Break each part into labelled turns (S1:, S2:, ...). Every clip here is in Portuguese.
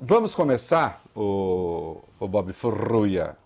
S1: Vamos começar, o Bob Furuia,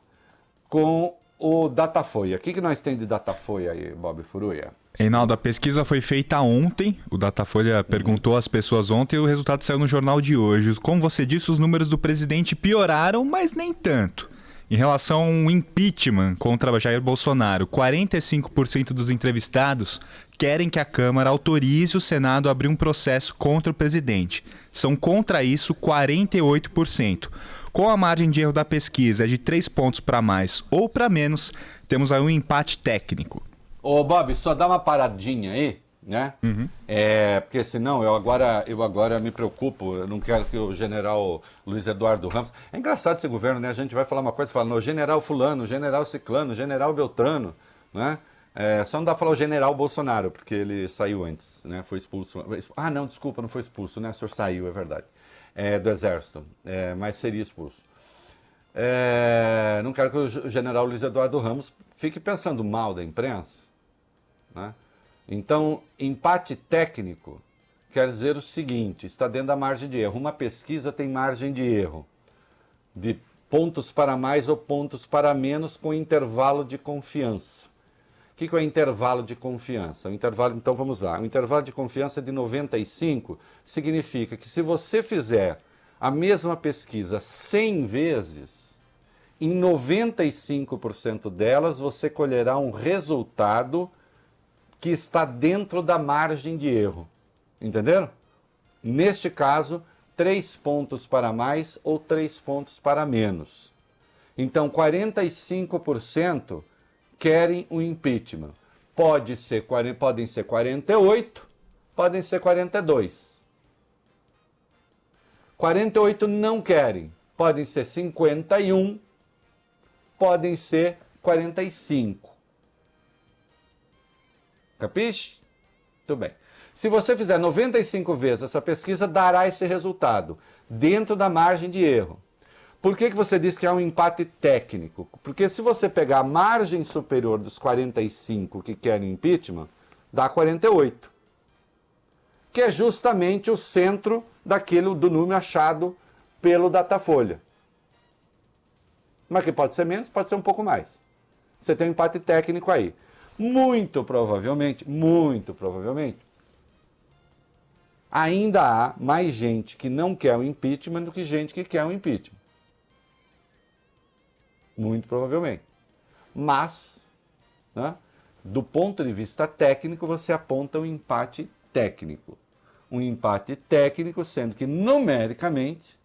S1: com o Datafolha. O que nós temos de Datafolha aí, Bob Furuia?
S2: Reinaldo, a pesquisa foi feita ontem, o Datafolha perguntou às pessoas ontem e o resultado saiu no jornal de hoje. Como você disse, os números do presidente pioraram, mas nem tanto. Em relação ao impeachment contra Jair Bolsonaro, 45% dos entrevistados querem que a Câmara autorize o Senado a abrir um processo contra o presidente. São contra isso 48%. Com a margem de erro da pesquisa de 3 pontos para mais ou para menos, temos aí um empate técnico.
S1: Ô, Bob, só dá uma paradinha aí, né? Porque senão eu agora me preocupo, eu não quero que o general Luiz Eduardo Ramos... É engraçado esse governo, né? A gente vai falar uma coisa e fala, no general fulano, general ciclano, general Beltrano, né? Só não dá pra falar o general Bolsonaro, porque ele saiu antes, né? Foi expulso. Ah, não, desculpa, não foi expulso, né? O senhor saiu, é verdade. Do exército, mas seria expulso. Não quero que o general Luiz Eduardo Ramos fique pensando mal da imprensa, né? Então, empate técnico quer dizer o seguinte, está dentro da margem de erro. Uma pesquisa tem margem de erro de pontos para mais ou pontos para menos com intervalo de confiança. O que é o intervalo de confiança? O intervalo, então vamos lá. O intervalo de confiança de 95 significa que se você fizer a mesma pesquisa 100 vezes, em 95% delas você colherá um resultado que está dentro da margem de erro. Entenderam? Neste caso, 3 pontos para mais ou 3 pontos para menos. Então, 45% querem o impeachment. Podem ser 48, podem ser 42. 48 não querem. Podem ser 51, podem ser 45. Capiche? Muito bem. Se você fizer 95 vezes essa pesquisa, dará esse resultado, dentro da margem de erro. Por que você diz que é um empate técnico? Porque se você pegar a margem superior dos 45 que querem impeachment, dá 48. Que é justamente o centro do número achado pelo Datafolha. Mas que pode ser menos, pode ser um pouco mais. Você tem um empate técnico aí. Muito provavelmente, ainda há mais gente que não quer o impeachment do que gente que quer o impeachment. Muito provavelmente. Mas, né, do ponto de vista técnico, você aponta um empate técnico. Um empate técnico, sendo que numericamente,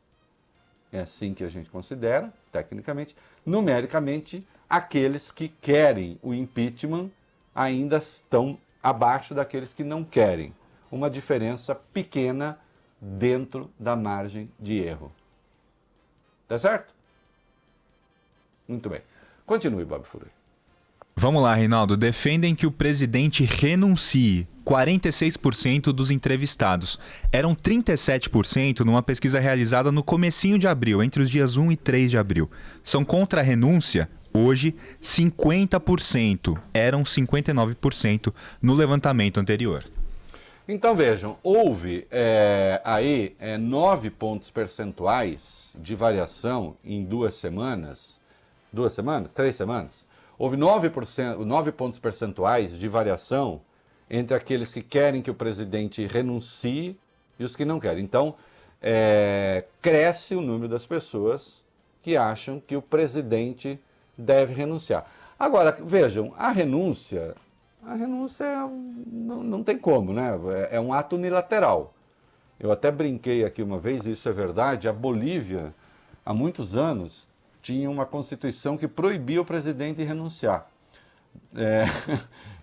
S1: é assim que a gente considera, tecnicamente, numericamente, aqueles que querem o impeachment ainda estão abaixo daqueles que não querem. Uma diferença pequena dentro da margem de erro. Tá certo? Muito bem. Continue, Bob Furuia.
S2: Vamos lá, Reinaldo. Defendem que o presidente renuncie. 46% dos entrevistados. Eram 37% numa pesquisa realizada no comecinho de abril, entre os dias 1 e 3 de abril. São contra a renúncia, hoje, 50%. Eram 59% no levantamento anterior.
S1: Então vejam, houve aí 9 pontos percentuais de variação em 2 semanas. 2 semanas? 3 semanas? Houve 9 pontos percentuais de variação entre aqueles que querem que o presidente renuncie e os que não querem. Então, cresce o número das pessoas que acham que o presidente deve renunciar. Agora, vejam, a renúncia não tem como, né? É um ato unilateral. Eu até brinquei aqui uma vez, e isso é verdade, a Bolívia, há muitos anos, tinha uma constituição que proibia o presidente de renunciar.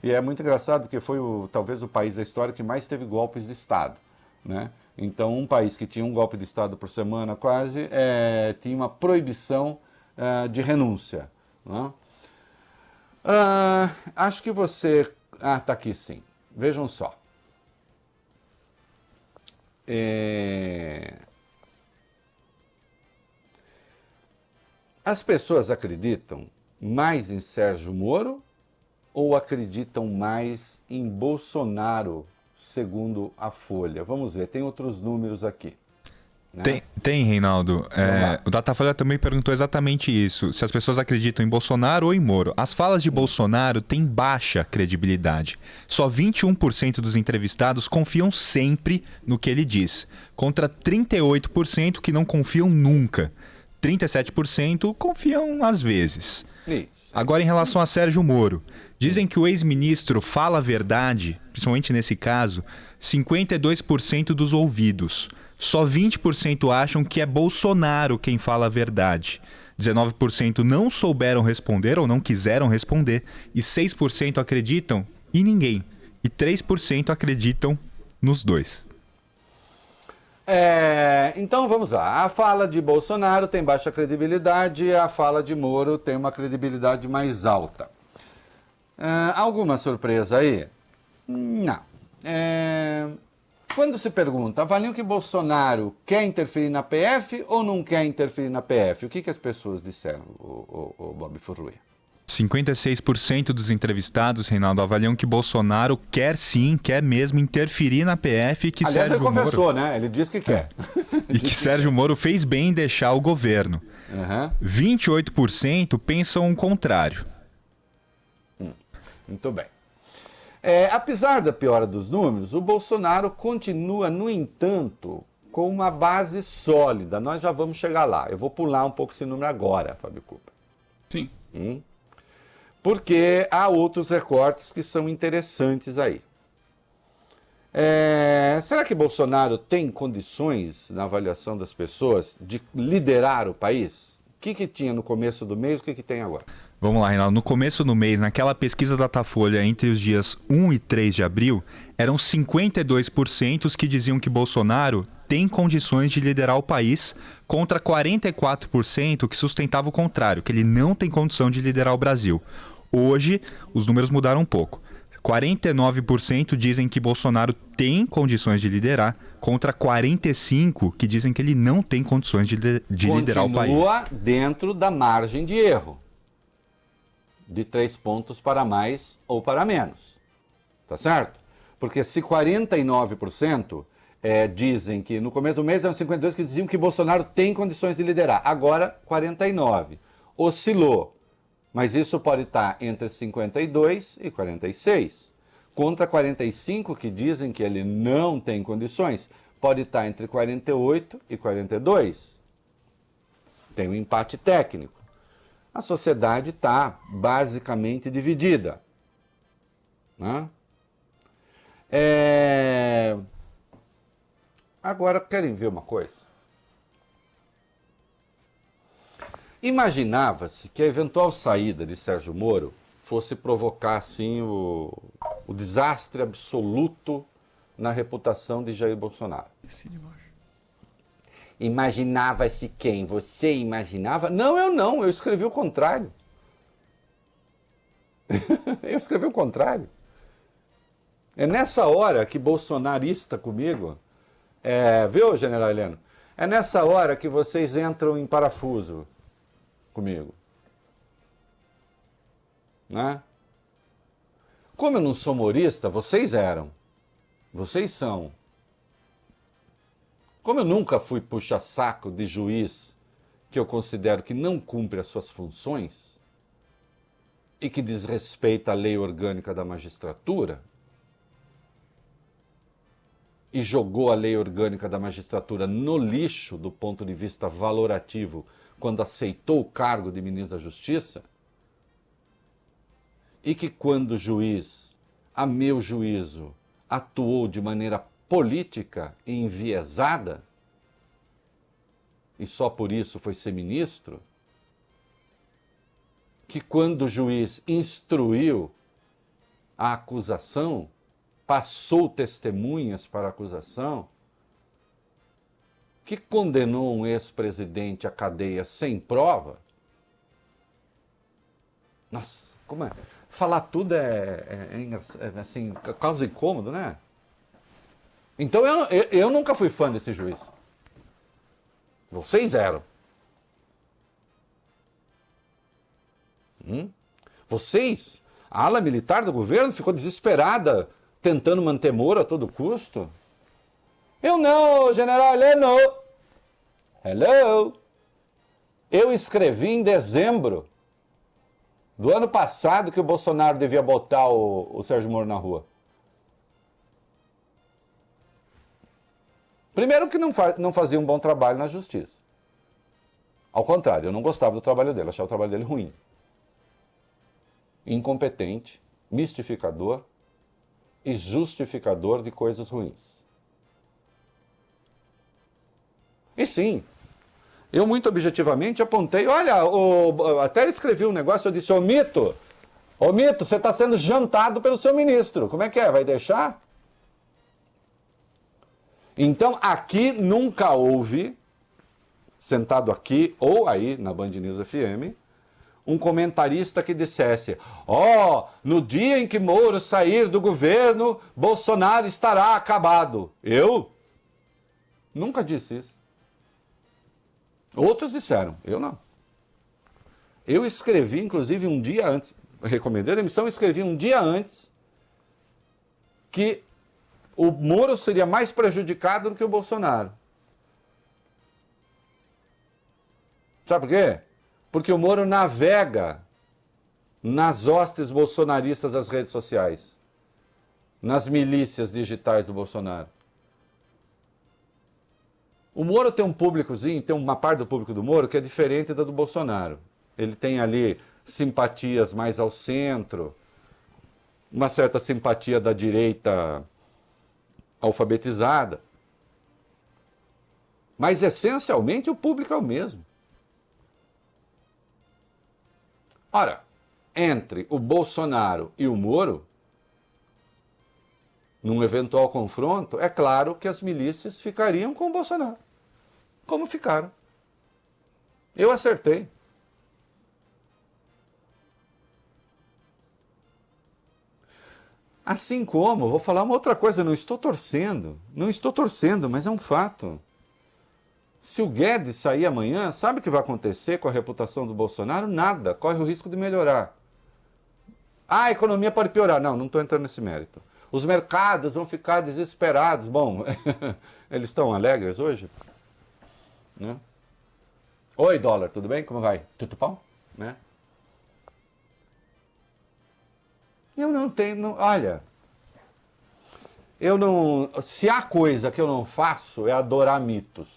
S1: E é muito engraçado porque foi talvez o país da história que mais teve golpes de Estado, né? Então, um país que tinha um golpe de Estado por semana quase, tinha uma proibição de renúncia, né? Acho que você... tá aqui sim. Vejam só. As pessoas acreditam mais em Sérgio Moro ou acreditam mais em Bolsonaro, segundo a Folha? Vamos ver, tem outros números aqui. né?
S2: Tem, Reinaldo. O Datafolha também perguntou exatamente isso. Se as pessoas acreditam em Bolsonaro ou em Moro. As falas de Bolsonaro têm baixa credibilidade. Só 21% dos entrevistados confiam sempre no que ele diz, contra 38% que não confiam nunca. 37% confiam às vezes.
S1: Isso.
S2: Agora, em relação a Sérgio Moro, dizem que o ex-ministro fala a verdade, principalmente nesse caso, 52% dos ouvidos. Só 20% acham que é Bolsonaro quem fala a verdade. 19% não souberam responder ou não quiseram responder. E 6% acreditam em ninguém. E 3% acreditam nos dois.
S1: Então vamos lá. A fala de Bolsonaro tem baixa credibilidade, a fala de Moro tem uma credibilidade mais alta. Alguma surpresa aí? Não. Quando se pergunta, avaliam que Bolsonaro quer interferir na PF ou não quer interferir na PF? O que as pessoas disseram, o Bob Furruia?
S2: 56% dos entrevistados, Reinaldo, avaliam que Bolsonaro quer sim, quer mesmo interferir na PF e que
S1: Aliás,
S2: Sérgio
S1: ele confessou,
S2: Moro...
S1: né? Ele disse que quer.
S2: E que Sérgio Moro fez bem em deixar o governo. 28% pensam o contrário.
S1: Muito bem. Apesar da piora dos números, o Bolsonaro continua, no entanto, com uma base sólida. Nós já vamos chegar lá. Eu vou pular um pouco esse número agora, Fábio Cupa.
S2: Sim.
S1: Porque há outros recortes que são interessantes aí. Será que Bolsonaro tem condições, na avaliação das pessoas, de liderar o país? O que tinha no começo do mês, o que tem agora?
S2: Vamos lá, Reinaldo. No começo do mês, naquela pesquisa da Datafolha entre os dias 1 e 3 de abril, eram 52% os que diziam que Bolsonaro tem condições de liderar o país, contra 44% que sustentava o contrário, que ele não tem condição de liderar o Brasil. Hoje, os números mudaram um pouco. 49% dizem que Bolsonaro tem condições de liderar, contra 45% que dizem que ele não tem condições de liderar o país.
S1: Continua dentro da margem de erro. De 3 pontos para mais ou para menos. Tá certo? Porque se 49% dizem que no começo do mês eram 52% que diziam que Bolsonaro tem condições de liderar. Agora, 49%. Oscilou. Mas isso pode estar entre 52% e 46%. Contra 45% que dizem que ele não tem condições, pode estar entre 48% e 42%. Tem um empate técnico. A sociedade está basicamente dividida. Né? Agora, querem ver uma coisa? Imaginava-se que a eventual saída de Sérgio Moro fosse provocar assim, o desastre absoluto na reputação de Jair Bolsonaro. Imaginava-se quem? Você imaginava? Não, eu não. Eu escrevi o contrário. Eu escrevi o contrário. É nessa hora que bolsonarista comigo, viu, General Heleno? É nessa hora que vocês entram em parafuso comigo. Né? Como eu não sou humorista, vocês eram. Vocês são. Como eu nunca fui puxa-saco de juiz que eu considero que não cumpre as suas funções e que desrespeita a lei orgânica da magistratura e jogou a lei orgânica da magistratura no lixo do ponto de vista valorativo quando aceitou o cargo de ministro da Justiça, e que quando o juiz, a meu juízo, atuou de maneira política e enviesada, e só por isso foi ser ministro, que quando o juiz instruiu a acusação, passou testemunhas para a acusação, que condenou um ex-presidente à cadeia sem prova. Nossa, como é? Falar tudo assim, causa incômodo, né? Então eu nunca fui fã desse juiz. Vocês eram. Vocês, a ala militar do governo ficou desesperada tentando manter Moro a todo custo. Eu não, General Heleno. Hello? Eu escrevi em dezembro do ano passado que o Bolsonaro devia botar o Sérgio Moro na rua. Primeiro que não fazia um bom trabalho na justiça. Ao contrário, eu não gostava do trabalho dele, achava o trabalho dele ruim. Incompetente, mistificador e justificador de coisas ruins. E sim, eu muito objetivamente apontei, olha, até escrevi um negócio, eu disse, ô Mito, você está sendo jantado pelo seu ministro, como é que é, vai deixar? Então, aqui nunca houve, sentado aqui ou aí na Band News FM, um comentarista que dissesse, no dia em que Moro sair do governo, Bolsonaro estará acabado. Eu nunca disse isso. Outros disseram, eu não. Eu escrevi, inclusive, um dia antes, recomendei a demissão, escrevi um dia antes que o Moro seria mais prejudicado do que o Bolsonaro. Sabe por quê? Porque o Moro navega nas hostes bolsonaristas das redes sociais, nas milícias digitais do Bolsonaro. O Moro tem um públicozinho, tem uma parte do público do Moro que é diferente da do Bolsonaro. Ele tem ali simpatias mais ao centro, uma certa simpatia da direita alfabetizada. Mas essencialmente o público é o mesmo. Ora, entre o Bolsonaro e o Moro, num eventual confronto, é claro que as milícias ficariam com o Bolsonaro. Como ficaram. Eu acertei. Assim como, vou falar uma outra coisa, não estou torcendo, mas é um fato. Se o Guedes sair amanhã, sabe o que vai acontecer com a reputação do Bolsonaro? Nada, corre o risco de melhorar. A economia pode piorar. Não estou entrando nesse mérito. Os mercados vão ficar desesperados. Bom, eles estão alegres hoje? Né? Oi, dólar, tudo bem? Como vai? Tudo bom? Né? Eu não tenho... olha, eu não... Se há coisa que eu não faço é adorar mitos.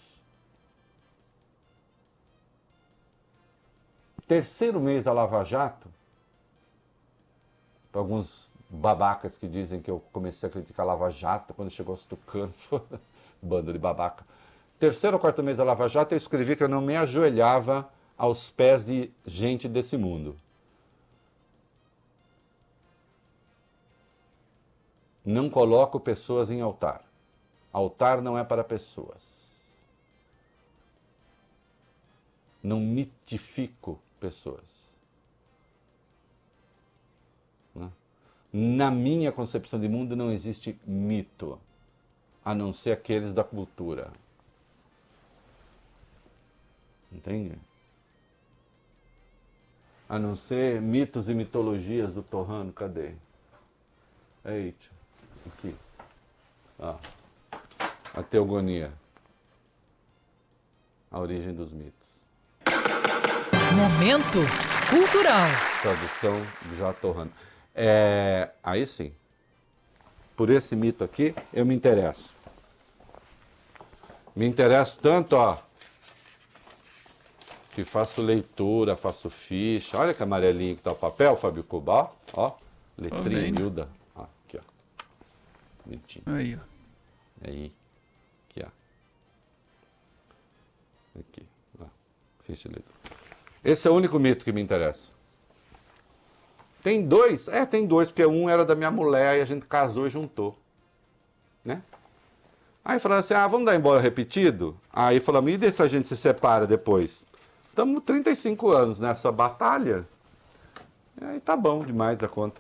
S1: Terceiro mês da Lava Jato, alguns babacas que dizem que eu comecei a criticar a Lava Jato quando chegou aos tucanos, bando de babaca. Terceiro ou quarto mês da Lava Jato, eu escrevi que eu não me ajoelhava aos pés de gente desse mundo. Não coloco pessoas em altar. Altar não é para pessoas. Não mitifico pessoas. Na minha concepção de mundo não existe mito, a não ser aqueles da cultura. Entende? A não ser mitos e mitologias do Torrano, cadê? Eita, aqui. A teogonia. A origem dos mitos.
S3: Momento cultural.
S1: Tradução de J. Torrano. Aí sim. Por esse mito aqui, eu me interesso. Me interesso tanto, que faço leitura, faço ficha. Olha que amarelinho que tá o papel, Fábio Cuba, ó. Letrinha miúda. Aqui, ó. Bonitinho.
S4: Aí, ó.
S1: Aí. Aqui, ó. Aqui. Ó. Ficha de leitura. Esse é o único mito que me interessa. Tem dois? Tem dois, porque um era da minha mulher e a gente casou e juntou. Né? Aí falaram assim, vamos dar embora repetido? Aí falamos, e se a gente se separa depois? Estamos 35 anos nessa batalha. Aí tá bom demais a conta.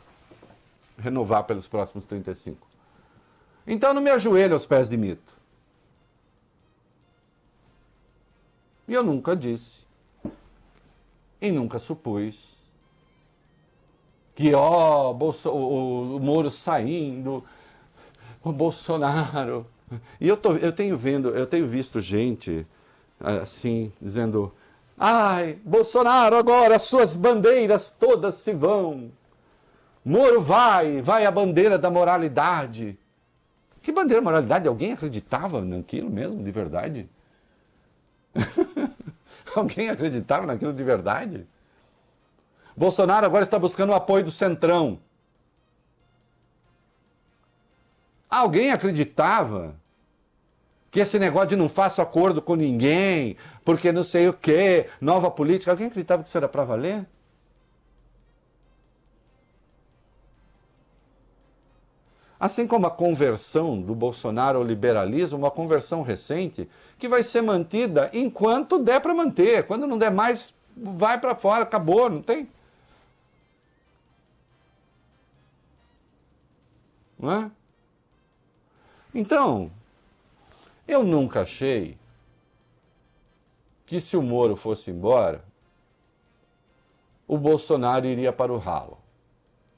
S1: Renovar pelos próximos 35. Então não me ajoelho aos pés de mito. E eu nunca disse. E nunca supus que, o Moro saindo, o Bolsonaro... E eu tenho visto gente assim, dizendo: ai, Bolsonaro, agora as suas bandeiras todas se vão. Moro vai a bandeira da moralidade. Que bandeira da moralidade? Alguém acreditava naquilo mesmo, de verdade? Alguém acreditava naquilo de verdade? Bolsonaro agora está buscando o apoio do Centrão. Alguém acreditava que esse negócio de não faço acordo com ninguém, porque não sei o quê, nova política, alguém acreditava que isso era para valer? Assim como a conversão do Bolsonaro ao liberalismo, uma conversão recente, que vai ser mantida enquanto der para manter. Quando não der mais, vai para fora, acabou, não tem? Não é? Então, eu nunca achei que se o Moro fosse embora, o Bolsonaro iria para o ralo.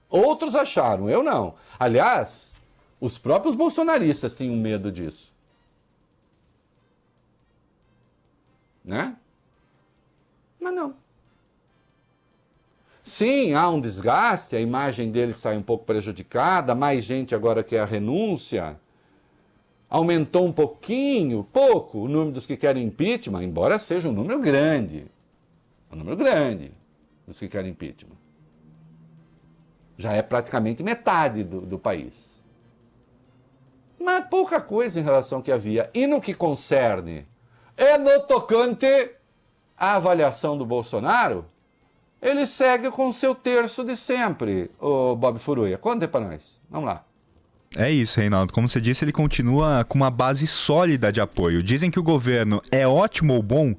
S1: Outros acharam, eu não. Aliás, os próprios bolsonaristas tinham medo disso. Né? Mas não. Sim, há um desgaste, a imagem dele sai um pouco prejudicada, mais gente agora quer a renúncia. Aumentou um pouquinho, pouco, o número dos que querem impeachment, embora seja um número grande. Um número grande dos que querem impeachment. Já é praticamente metade do país. Mas pouca coisa em relação ao que havia. E no que concerne, no tocante à avaliação do Bolsonaro, ele segue com o seu terço de sempre, o Bob Furuia. Conta para nós. Vamos lá.
S2: É isso, Reinaldo. Como você disse, ele continua com uma base sólida de apoio. Dizem que o governo é ótimo ou bom.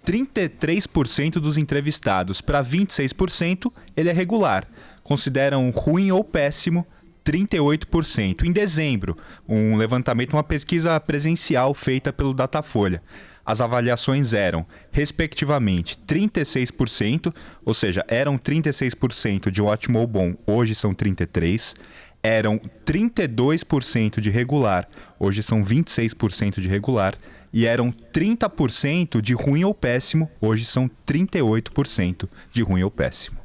S2: 33% dos entrevistados, para 26%, ele é regular. Consideram ruim ou péssimo, 38%. Em dezembro, um levantamento, uma pesquisa presencial feita pelo Datafolha. As avaliações eram, respectivamente, 36%, ou seja, eram 36% de ótimo ou bom, hoje são 33%. Eram 32% de regular, hoje são 26% de regular. E eram 30% de ruim ou péssimo, hoje são 38% de ruim ou péssimo.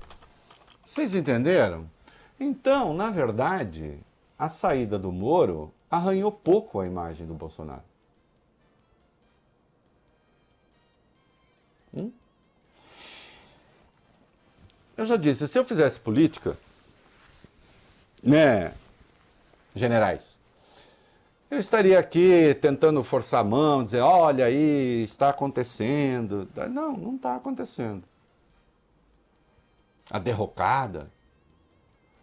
S1: Vocês entenderam? Então, na verdade, a saída do Moro arranhou pouco a imagem do Bolsonaro. Eu já disse, se eu fizesse política, né, generais, eu estaria aqui tentando forçar a mão, dizer, olha aí, está acontecendo. Não, não está acontecendo. A derrocada.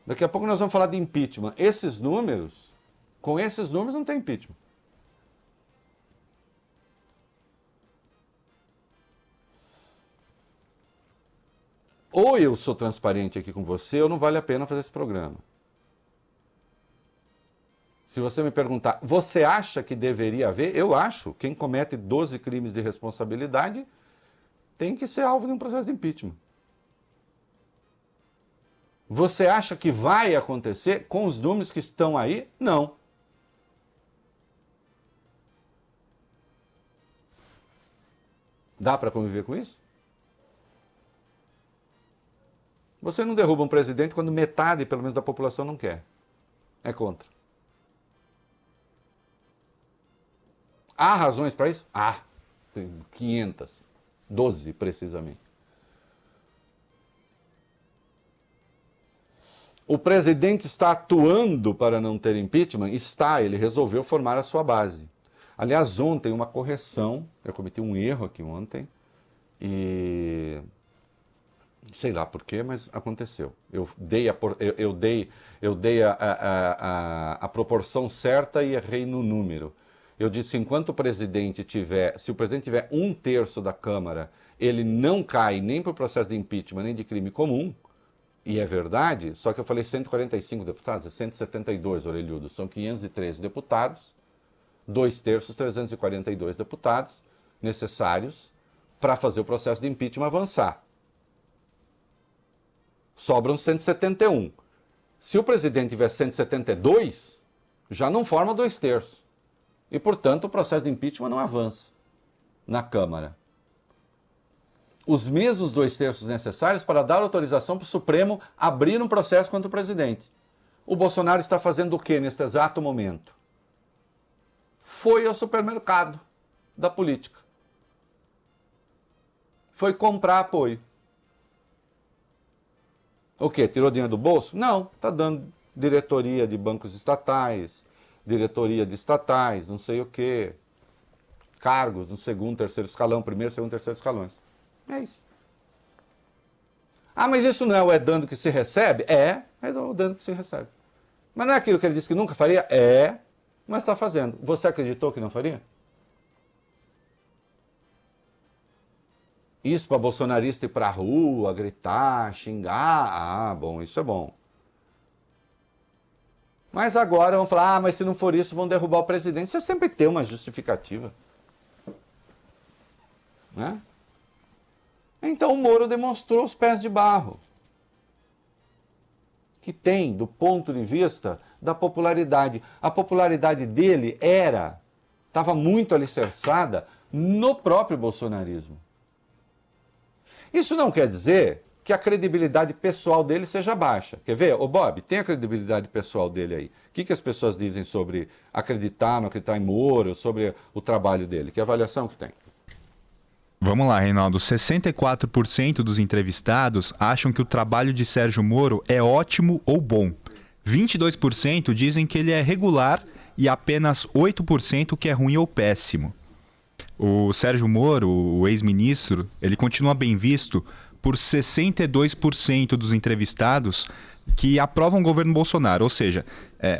S1: Daqui a pouco nós vamos falar de impeachment. Esses números, com esses números não tem impeachment. Ou eu sou transparente aqui com você, ou não vale a pena fazer esse programa. Se você me perguntar, você acha que deveria haver? Eu acho. Quem comete 12 crimes de responsabilidade tem que ser alvo de um processo de impeachment. Você acha que vai acontecer com os números que estão aí? Não. Dá para conviver com isso? Você não derruba um presidente quando metade, pelo menos, da população não quer. É contra. Há razões para isso? Tem 500. 12, precisamente. O presidente está atuando para não ter impeachment? Está, ele resolveu formar a sua base. Aliás, ontem, uma correção, eu cometi um erro aqui ontem, e sei lá por quê, mas aconteceu. Eu dei a proporção certa e errei no número. Eu disse, enquanto o presidente tiver, se o presidente tiver 1/3 da Câmara, ele não cai nem para o processo de impeachment, nem de crime comum, e é verdade, só que eu falei 145 deputados, é 172, orelhudo, são 513 deputados, 2/3, 342 deputados necessários para fazer o processo de impeachment avançar. Sobram 171. Se o presidente tiver 172, já não forma 2/3. E, portanto, o processo de impeachment não avança na Câmara. os mesmos 2/3 necessários para dar autorização para o Supremo abrir um processo contra o presidente. O Bolsonaro está fazendo o que neste exato momento? Foi ao supermercado da política. Foi comprar apoio. O quê? Tirou dinheiro do bolso? Não, está dando diretoria de bancos estatais, diretoria de estatais, não sei o quê, cargos no segundo, terceiro escalão, primeiro, segundo, terceiro escalões. É isso. Ah, mas isso não é dando que se recebe? É o dando que se recebe. Mas não é aquilo que ele disse que nunca faria? É, mas está fazendo. Você acreditou que não faria? Isso para bolsonarista ir para a rua, gritar, xingar, ah, bom, isso é bom. Mas agora vão falar, ah, mas se não for isso, vão derrubar o presidente. Você sempre tem uma justificativa. Né? Então o Moro demonstrou os pés de barro que tem do ponto de vista da popularidade. A popularidade dele estava muito alicerçada no próprio bolsonarismo. Isso não quer dizer que a credibilidade pessoal dele seja baixa. Quer ver? Ô Bob, tem a credibilidade pessoal dele aí. O que as pessoas dizem sobre acreditar, não acreditar em Moro, sobre o trabalho dele? Que avaliação que tem?
S2: Vamos lá, Reinaldo. 64% dos entrevistados acham que o trabalho de Sérgio Moro é ótimo ou bom. 22% dizem que ele é regular e apenas 8% que é ruim ou péssimo. O Sérgio Moro, o ex-ministro, ele continua bem visto por 62% dos entrevistados que aprovam o governo Bolsonaro. Ou seja,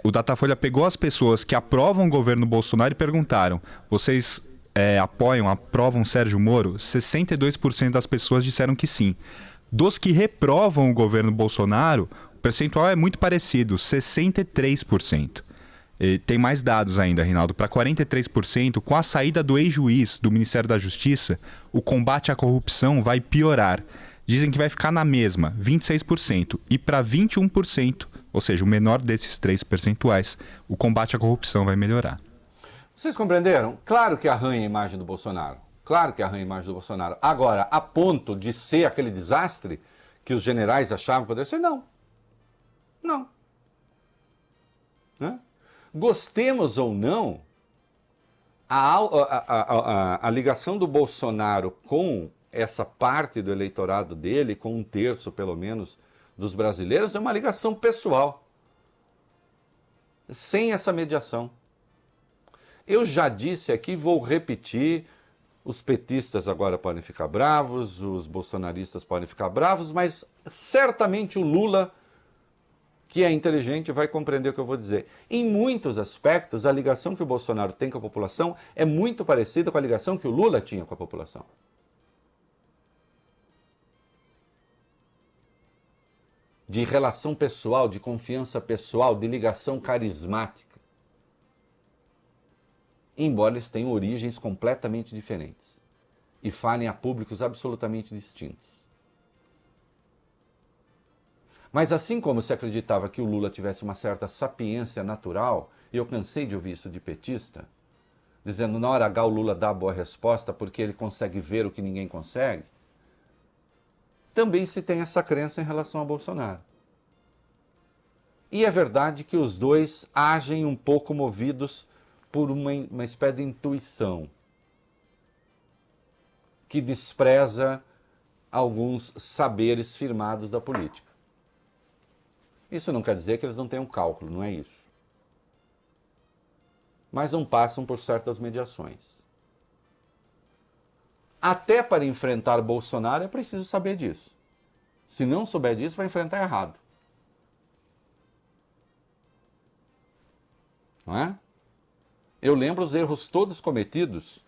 S2: o Datafolha pegou as pessoas que aprovam o governo Bolsonaro e perguntaram: vocês aprovam Sérgio Moro? 62% das pessoas disseram que sim. Dos que reprovam o governo Bolsonaro, o percentual é muito parecido, 63%. E tem mais dados ainda, Reinaldo. Para 43%, com a saída do ex-juiz do Ministério da Justiça, o combate à corrupção vai piorar. Dizem que vai ficar na mesma, 26%. E para 21%, ou seja, o menor desses 3 percentuais, o combate à corrupção vai melhorar.
S1: Vocês compreenderam? Claro que arranha a imagem do Bolsonaro. Claro que arranha a imagem do Bolsonaro. Agora, a ponto de ser aquele desastre que os generais achavam que poderia ser, não. Não. Né? Gostemos ou não, a ligação do Bolsonaro com essa parte do eleitorado dele, com 1/3 pelo menos dos brasileiros, é uma ligação pessoal, sem essa mediação. Eu já disse aqui, vou repetir, os petistas agora podem ficar bravos, os bolsonaristas podem ficar bravos, mas certamente o Lula, que é inteligente, vai compreender o que eu vou dizer. Em muitos aspectos, a ligação que o Bolsonaro tem com a população é muito parecida com a ligação que o Lula tinha com a população. De relação pessoal, de confiança pessoal, de ligação carismática. Embora eles tenham origens completamente diferentes e falem a públicos absolutamente distintos. Mas assim como se acreditava que o Lula tivesse uma certa sapiência natural, e eu cansei de ouvir isso de petista, dizendo na hora H o Lula dá a boa resposta porque ele consegue ver o que ninguém consegue, também se tem essa crença em relação a Bolsonaro. E é verdade que os dois agem um pouco movidos por uma espécie de intuição que despreza alguns saberes firmados da política. Isso não quer dizer que eles não tenham cálculo, não é isso. Mas não passam por certas mediações. Até para enfrentar Bolsonaro é preciso saber disso. Se não souber disso, vai enfrentar errado. Não é? Eu lembro os erros todos cometidos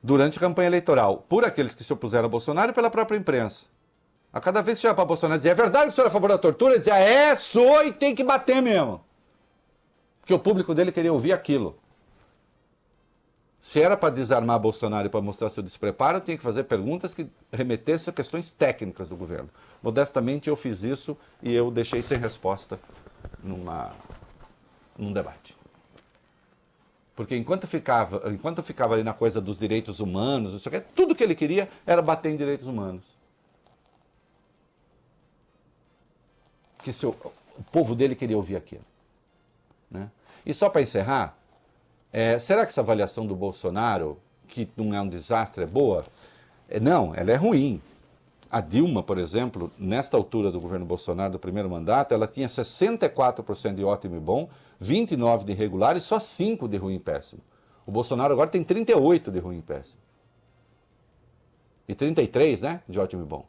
S1: durante a campanha eleitoral, por aqueles que se opuseram a Bolsonaro e pela própria imprensa. A cada vez que chegava para Bolsonaro e dizia, é verdade que o senhor é a favor da tortura? Ele dizia, sou e tem que bater mesmo. Porque o público dele queria ouvir aquilo. Se era para desarmar Bolsonaro e para mostrar seu despreparo, tinha que fazer perguntas que remetessem a questões técnicas do governo. Modestamente eu fiz isso e eu deixei sem resposta num debate. Porque enquanto ficava ali na coisa dos direitos humanos, não sei o quê, tudo que ele queria era bater em direitos humanos. Que o povo dele queria ouvir aquilo. Né? E só para encerrar, será que essa avaliação do Bolsonaro, que não é um desastre, é boa? Não, ela é ruim. A Dilma, por exemplo, nesta altura do governo Bolsonaro, do primeiro mandato, ela tinha 64% de ótimo e bom, 29% de regular e só 5% de ruim e péssimo. O Bolsonaro agora tem 38% de ruim e péssimo. E 33%, né, de ótimo e bom.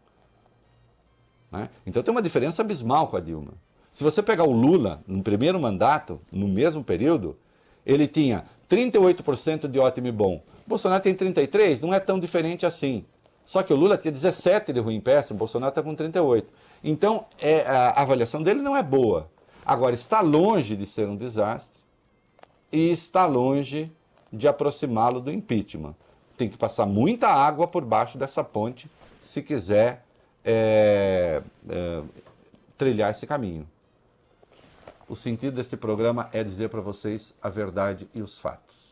S1: Né? Então tem uma diferença abismal com a Dilma. Se você pegar o Lula, no primeiro mandato, no mesmo período, ele tinha 38% de ótimo e bom. O Bolsonaro tem 33%, não é tão diferente assim. Só que o Lula tinha 17% de ruim e péssimo, o Bolsonaro está com 38%. Então, a avaliação dele não é boa. Agora, está longe de ser um desastre e está longe de aproximá-lo do impeachment. Tem que passar muita água por baixo dessa ponte se quiser trilhar esse caminho. O sentido deste programa é dizer para vocês a verdade e os fatos.